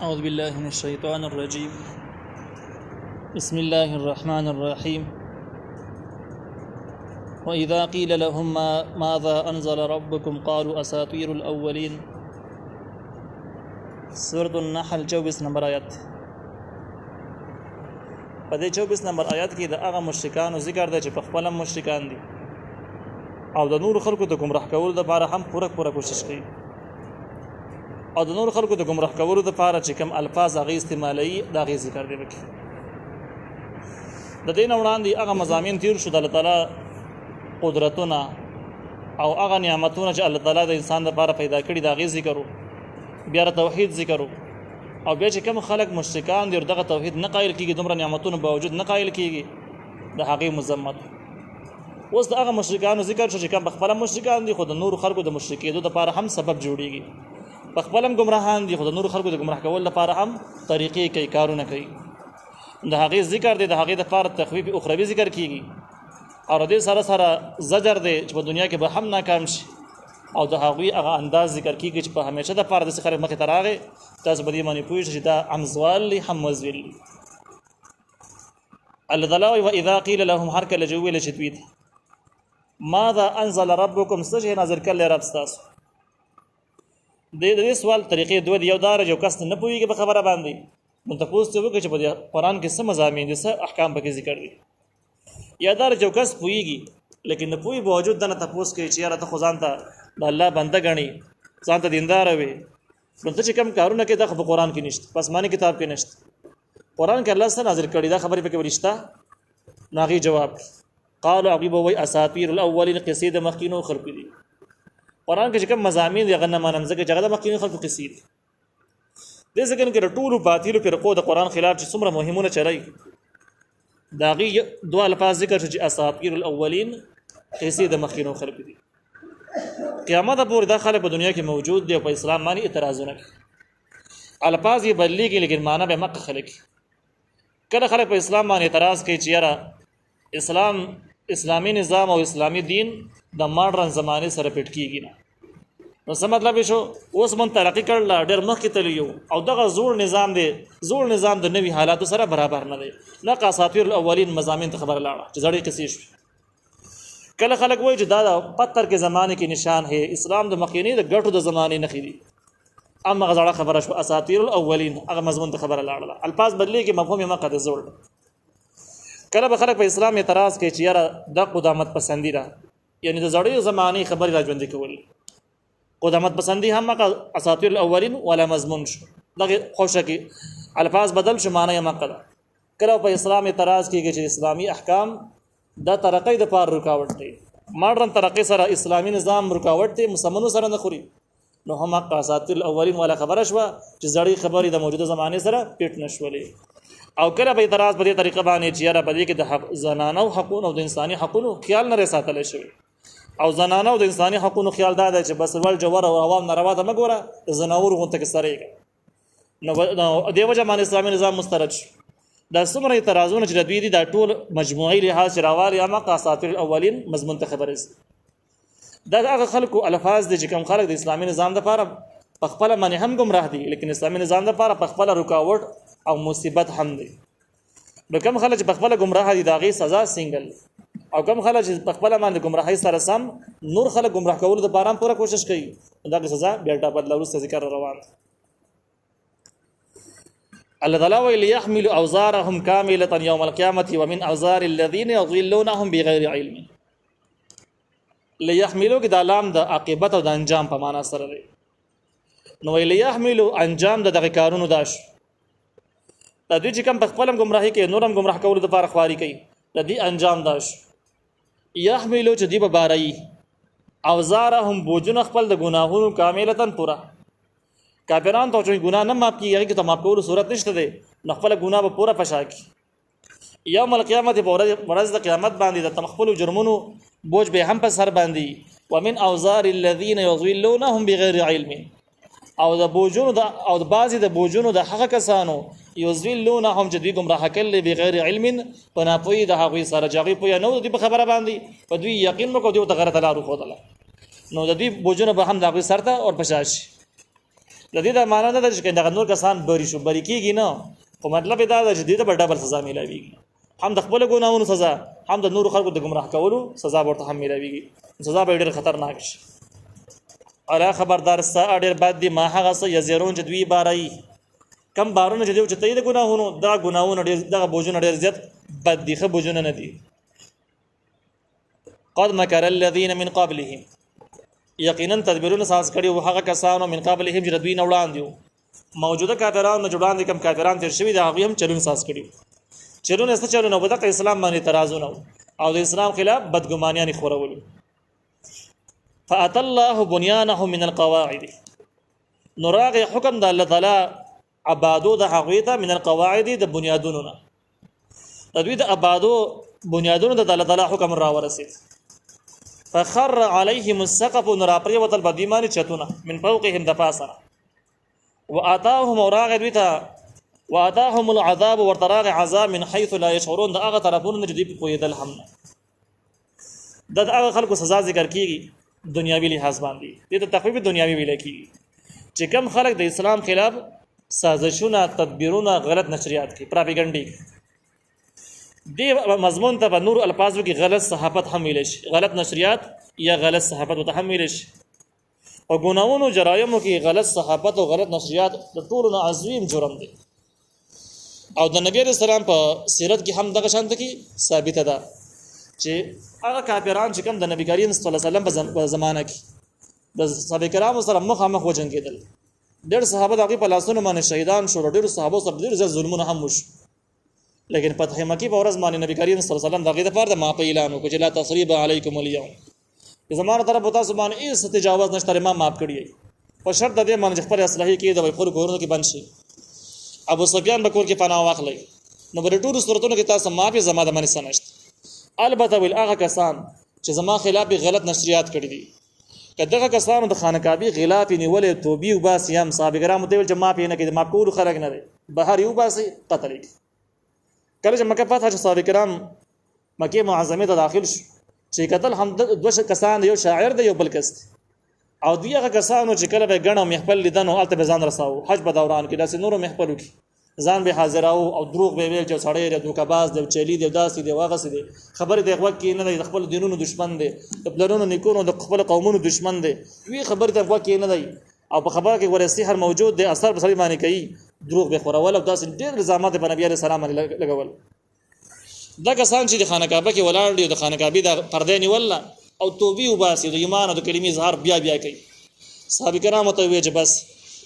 أعوذ بالله من الشيطان الرجيم. بسم الله الرحمن الرحيم. وإذا قيل لهم ماذا أنزل ربكم قالوا أساطير الأولين. سورة النحل 24 نمبر آیات. په دې 24 نمبر آیات کې د هغه مشرکانو ذکر دی چې په خپل مشرکان دي او د نور خلکو د گمراه کولو لپاره هم پوره کوشش کوي او د نور خلکو د گمراه کولو لپاره چې کوم الفاظ هغه استعمالوي دا غي ذکر دی وکړي. د دین وړاندې هغه مضامین تیر شو د الله تعالی قدرتونه او هغه نعمتونه چې الله تعالی د انسان لپاره پیدا کړي دا غي ذکرو، بیا توحید ذکرو، او بیا چې کوم خلک مشرکان دي دغه توحید نه قایل کیږي، دومره نعمتونو باوجود نه قایل کیږي، د هغه مذمت. اوس د هغه مشرکانو ذکر شو چې کوم خپل مشرکان دي خو د نور خلکو د مشرکیدو لپاره هم سبب جوړیږي، په خپل گمراهان دي خو د نور خلکو د گمراه کول لپاره هم طریقې کوي، کارونه کوي. د هغه ذکر دی، د هغه د لپاره تخفیف اخروی ذکر کیږي او د دې سره سره زجر دی چې په دنیا کې به هم ناکام شي او د هغه انداز ذکر کیږي چې په همیشه د لپاره د خلک مخې ته راغی تاسو به دې باندې پوه شئ چې دا امزوال هم وزویل. الله تعالی واذا قيل لهم هر کله چې ویل شي دوی ماذا انزل ربكم څه نظر کله رب تاسو د دې سوال طریقې دوه دی. یو دار جو کس نه پوهیږي په خبره باندې نو تاسو ته وکړي چې په قرآن کې څه مضامین دي، څه احکام پکې ذکر دي. یا دار جو کس پوهیږي لیکن نه پوهي باوجود دنه تاسو کوي چې یاره ته خو ځان ته د الله بنده غني، ځان ته دیندار وي، نو ته چې کوم کارونه کې د قرآن کې نشته، پس معنی کتاب کې نشته. قرآن کې الله څه نازل کړی دا خبرې پکې ورشته ناغي جواب قالوا عقيب وي اساطير الاولين قصيده مخکینو خلق دي. قرآن کې کوم مضامین دی غنه مانم ځکه چې هغه د مخکینو خلکو قصید دي ځکه چې ټول باطل فرقو د قرآن خلاف چې څومره مهمونه چلای دا غي دوه الفاظ ذکر چې اساطير الاولين قصيده مخکینو خلق دي. قیامت پورې دا خلک په دنیا کې موجود دي او په اسلام باندې اعتراضونه کوي، الفاظ یې بدلیږي لیکن معنی به مکه خلک. کله خلک په اسلام باندې اعتراض کوي چې یاره اسلامي نظام او اسلامي دین د ماډرن زمانه سره پټ کیږي نه، نو څه مطلب شو؟ اوس مون ترقی کړل ډېر مخکې تللیو او دغه زوړ نظام د نوي حالاتو سره برابر نه دی. نه اساطیر الاولین مضامین ته خبر لاړه چې زړې کیسې شو. کله خلک وایي چې دا د پتر کې زمانه کې نشان ہے، اسلام د مخکینی د ګټو د زمانه نه خېدي، اما غزړه خبره شو اساطیر الاولین هغه مضمون ته خبر لاړه، الفاظ بدلی کې مفهوم یې مقد زوړ. کله به خلک په اسلام اعتراض کوي چې یاره د قدامت پسندی را، یعنی د زړې زمانه خبر راځوندې کول، قدامت پسندی هم اساطیر الاولین ولا مضمون شو، دغه خوشه کې الفاظ بدل شو، معنی یې مقد. کله په اسلام اعتراض کوي چې اسلامي احکام دا ترقی د پار رکاوټ دی، ماډرن ترقی سره اسلامي نظام رکاوټ دی، مسلمانانو سره نه خوري، نو هم اساطیر الاولین ولا خبره شو چې زړې خبرې د موجوده زمانه سره پیټ نشولې. او کله به اعتراض په دې طریقه باندې چې یاره په دې کې د زنانو حقوق او د انساني حقوقو خیال نه ساتل شوی او زنانو د انساني حقوقو خیال دا دی چې بس ول جوړ او عوام ناروا ته مګوره زناور غونته کې سره نو دیو جمان اسلامي نظام مسترد شو. دا څومره اعتراضونه چې د دوی دي دا ټول مجموعي لحاظ راوالي اما اساطیر الاولین مضمون ته خبره است. دا هغه خلکو الفاظ دي چې کوم خلک د اسلامي نظام لپاره په خپل باندې هم گمراه دي لیکن اسلامي نظام لپاره په خپل رکاوټ او مصیبت هم دي. نو کوم خلک چې په خپل گمراه دي دا غي سزا سنگل، او کوم خلک چې په خپل باندې گمراهي سره سم نور خلک گمراه کول د باران پوره کوشش کوي دا سزا بیرته بدلولو ذکر روان. الله تعالی ویل يحمل اوزارهم كامله يوم القيامه ومن اوزار الذين يضلونهم بغير علم. ليحملوا کې د لام د عاقبت او د انجام په معنا سره دی، نو ویل يحملوا انجام د دغه کارونو داش د دې چې کوم په خپل گمراهي کې نورم گمراه کول د لپاره خواري کوي د دې انجام داش. يحملوا چې دی به باري اوزارهم بوجن خپل د ګناهونو کاملتن پورا. کافران ته چې ګناه نه ماف کیږي کې ته ماف کول صورت نشته دی، نو خپل ګناه به پورا فشا کی. یوم القیامت په ورځ د قیامت باندې د تمخپل جرمونو بوج به هم په سر باندې. ومن اوزار الذين يضلونهم بغیر علم، او د بوجونو د او د بعضی د بوجونو د حق کسانو یذلونهم چې دوی گمراه کړي بغیر علم پنا پوی د هغوی سره جاغي پوی نه د خبره باندې په دوی یقین مکو دوی ته غلط لارو خو دله، نو د دې بوجونو به هم د هغوی سره او پشاش د دې د معنا نه ده چې دغه نور کسان بری شو بری کیږي نه، خو مطلب دا ده چې دې ته ډبل سزا ملایويږي، هم د خپل ګناهونو سزا هم د نور خلکو د گمراه کولو سزا ورته هم ملایويږي، سزا به ډېر خطرناک شي. الا خبردار سا ډېر بد دي ما هغه څه یزرون چې دوی بارای کم بارونه چې دوی چې تې د ګناهونو دا ګناهونه ډېر دغه بوجونه ډېر زیات بد دي، خو بوجونه نه دي. قد مکر الذين من قبلهم یقینا تدبیرونه ساز کړي او هغه کسانو من قبلهم چې دوی نه وړاندې موجوده کافرانو نه جوړان دي، کم کافران تیر شوي دا هغه هم چلون ساز کړي، چلونه ست چلونه په دغه اسلام باندې اعتراضونه او د اسلام خلاف بدګمانیان خورول. فاتى الله بنيانهم من القواعد نراغ حکم د الله تعالی عبادو د حقیقت من القواعد د بنیادونو نه دوی د عبادو بنیادونو د الله تعالی حکم را ورسید. فخر عليهم السقف نراپری وتل بدیمان چتونه من فوقهم دفاسنا واتاهم اوراغ دویتا واتاهم العذاب ورتراغ عذاب من حيث لا يشعرون دا هغه طرفونه چې دی په یدل هم د هغه خلکو سزا ذکر کیږي دنیاوی لحاظ باندې، دې ته تخفیف دنیاوی ویل کیږي چې کم خلک د اسلام خلاف سازشونه تدبیرونه غلط نشریات کی پروپاګاندا دی مضمون ته نور الفاظو کې غلط صحافت هم ویل شي، غلط نشریات یا غلط صحافت ته هم ویل شي، او ګناوونو جرایمو کې غلط صحافت او غلط نشریات د ټولو عظیم جرم دی. او د نبی رسول الله په سیرت کې هم دغه شانت کې ثابت ده چې هغه کافران چې کوم د نبی کریم صلی الله علیه وسلم په زمانه کې د صحابه کرامو سره مخامخ وجنګیدل، ډېر صحابه دغه په لاسونو باندې شهیدان شو، ډېر صحابه سره ډېر زیات ظلمونه هم وشو، لیکن فتح مکی په ورځ باندې نبی کریم صلی الله علیه وسلم دغه لپاره د معافی اعلان وکړ چې لا تصریب علیکم اليوم، زمانه طرف تاسو باندې هیڅ تجاوز نشته، ما معاف کړی په شرط د دې باندې خپل اصلاحي کې د خپل کورونو کې بند شي. ابو سفیان بکور کې پناه واخلي نو بل ټول صورتونو کې تاسو معافي زما د منځ سنشت. البته ول هغه کسان چې زما خلاف غلط نشریات کړی دي کداغه کسانو د خانقابي غلاف نیولې توبې او باسي هم صاحب کرام ته ول چې معافي نه کړي، معقول خلک نه دي بهر یو باسي قتل کله چې مکه فتح صاحب کرام مکه معظمه ته داخل شو چې قتل هم دوه کسان یو شاعر دی یو بل کس او دی هغه کسانو چې کله به غنو محفل لیدنو الته به ځان رساو حج په دوران کې داسې نورو محفلو کې ځان به حاضراو او دروغ به ویل چې سړی د دوکباز د چلی د داسې د واغس دي خبره د وخت کې نه د خپل دینونو دشمن دي، د پلانونو نیکونو د خپل قومونو دشمن دي، وی خبره د وخت کې نه دی او په خبره کې ورسي هر موجود دی اثر په سړي باندې کوي، دروغ به خورول او داسې ډېر الزامات په نبی عليه السلام باندې لګول. دا کسان چې د خانقابه کې ولاړ دي د خانقابه د پردې نیول او توبې وباسي د ایمان او د کلمې اظهار بیا بیا کوي، صحابه کرام ته وی چې بس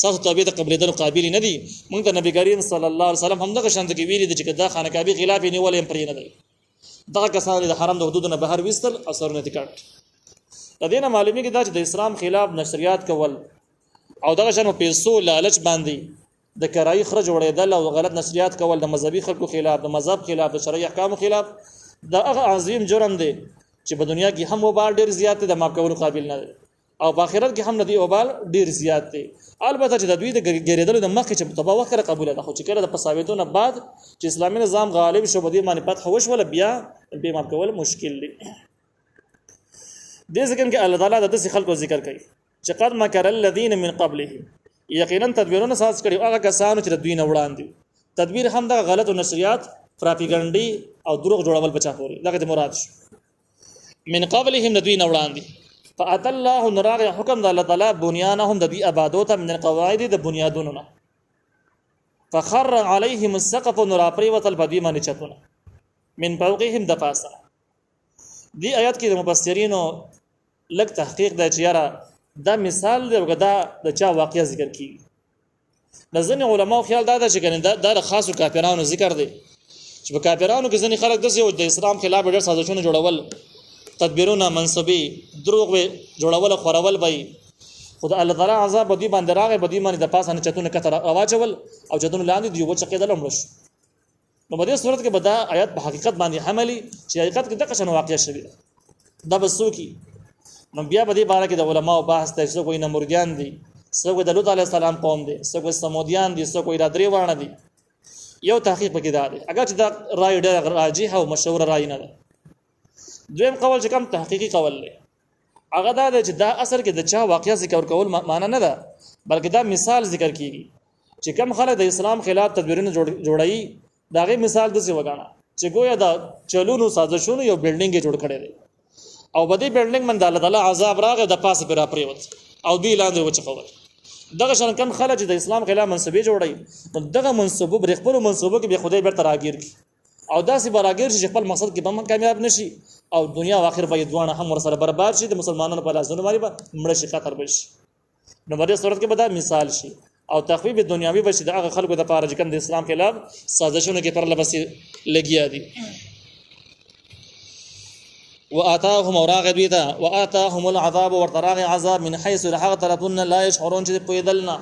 ساسو توبې ته قبلېدل قابل نه دي. موږ ته نبی کریم صلی الله علیه وسلم هم دغه شانت کې ویلي چې دا خانقابه خلاف نیول هم پرې نه دی، دغه کسان د حرم د حدودونو بهر وستل اثرونه تکړه. د دې نه معلومیږي دا چې د اسلام خلاف نشریات کول او دغه شنو پیسو لالچ باندې د کرای خرج وړېدل او غلط نشریات کول د مذهبي خلکو خلاف، د مذهب خلاف، د شرعي احکام خلاف دا هغه عظیم جرم دی چې په دنیا کې هم وبال ډیر زیات دی، د معاف کولو قابل نه دی، او په آخرت کې هم ندی وبال ډیر زیات دی. البته چې د دوی د ګریدلو د مخکې چې تبا وخت قبول ده، خو چې کله د پساویتونو بعد چې اسلامي نظام غالب شو بده باندې فتح وشول بیا به معاف کول مشکل دی. دې ځکه چې الله تعالی د دې خلکو ذکر کوي چې قد مکر الذين من قبلهم یقینا تدبیرونه ساز کړي هغه کسانو چې د دوی نه وړاندې، تدبیر هم د غلط او نشریات پروپاګاندا او دروغ جوړول بچا پوري دغه مراد شو. من قبلهم د دوی نه وړاندې فاتى الله نراغ حکم د الله تعالی بنیانهم د دوی عبادت من القواعد د بنیادونو نه فخر عليهم السقف نراپری وتل بدی باندې چتونه من فوقهم دفاسا. دی آیات کې د مفسرینو لږ تحقیق د چیرې دا مثال دی وګدا د چا واقعیا ذکر کیږي. د ځینې علماو خیال دا چې دا د خاصو کافرانو ذکر دی چې په کافرانو کې ځینې خلک داسې د اسلام خلاف ډېر سازشونه جوړول، تدبیرونه منصبي دروغ جوړول خورول وي، خدای الله تعالی عذاب بدی باندې راغی، بدی باندې د پاسه نه چتونه کتر اواجول او چتونه لاندې دی و چې کېدل عمر شو. نو په دې صورت کې به دا آیات په حقیقت باندې حملي چې حقیقت کې د قشن واقعیا شوی دا بسو کی. نو بیا په دې باره کې د علماو بحث ته څو کوئی نمرودیان دي، څو کوئی د لوط علی السلام قوم دي، څو کوئی سمودیان دي، څو کوئی رادری وانه دي. یو تحقیق پکې دا دی اگر چې دا رائے ډېر راجح او مشهور رائے نه ده. دویم قول چې کوم تحقیقي قول دی هغه دا چې دا اثر کې د چا واقعیا ذکر کول معنا نه ده بلکې دا مثال ذکر کیږي چې کم خلک د اسلام خلاف تدبیرونه جوړایي داغه مثال د څه وګاڼه چې گویا دا چلونو سازشونو یو بلډینګ جوړ کړي دي او بده بلډینګ من د الله تعالی عذاب راغی د پاسه پر پریوت او دی لاندې وچخول دغه شان کم خلک د اسلام خلاف منسوبې جوړایي دغه منسوبو بر خپل منسوبو کې به خدای برته راګیر کی او داسې براګیر چې خپل مقصد کې به کامیاب نشي او دنیا او آخرت به دوانه هم ور سره برباد شي د مسلمانانو په لاسونو باندې مړ شي خطر بشي نو په دې صورت کې به دا مثال شي او تخفیف دنیاوی بشي د هغه خلکو د پاره چې کوم د اسلام خلاف سازشونو کې پر لبسي لګیا دي واتاهم وراغدویتا واتاهم العذاب ورتراغ عذاب من حيث لحق طرفنا لا يشعرون چې پویدلنا